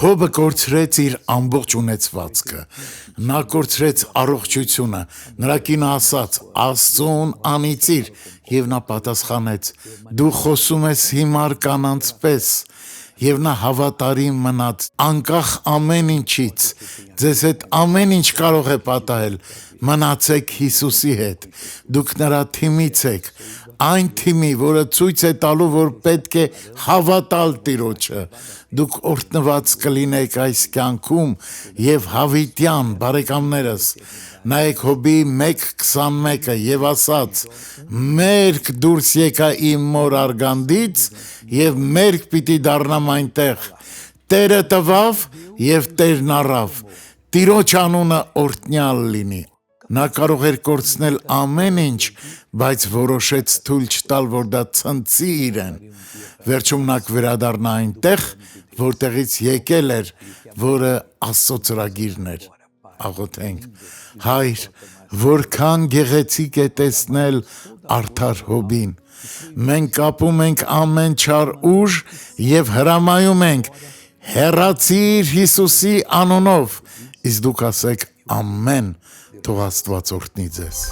Հոբը կորցրեց իր ամբողջ ունեցվածքը, նա կորցրեց առողջությունը, նրա կինը ասաց. Աստծուն անիծիր, եւ նա պատասխանեց. դու խոսում ես հիմար կանանց պես, եւ նա հավատարիմ մնաց անկախ ամեն ինչից, ձեզ հետ ամեն ինչ կարող է պատահել, մնացեք Հիսուսի հետ, դուք նրա թիմից եք, այն թիմի, որը ցույց է տալու, որ պետք է հավատալ Տիրոջը, դուք օրհնված կլինեք այս կյանքում եւ հավիտյան, բարեկամներս, նայեք Հոբի 1:21 եւ ասաց. մերկ դուրս եկա իմ մոր արգանդից եւ մերկ պիտի դառնամ այնտեղ, Տերը տվավ եւ Տերն առավ, Տիրոջ անունը օրհնյալ լինի։ Նա կարող էր կորցնել ամեն ինչ, բայց որոշեց թույլ չտալ, որ դա ցնցի իրեն։ Վերջում նա կվերադառնա այնտեղ, որտեղից եկել էր, որը Աստծո ծրագիրն էր։ Աղոթենք. Հայր, որքան գեղեցիկ է տեսնել արդար Հոբին։ Մենք կապում ենք ամեն չար ուժ եւ հրամայում ենք. հեռացիր Հիսուսի անունով, իսկ դուք ասեք ամեն, թող Աստված օրհնի ձեզ։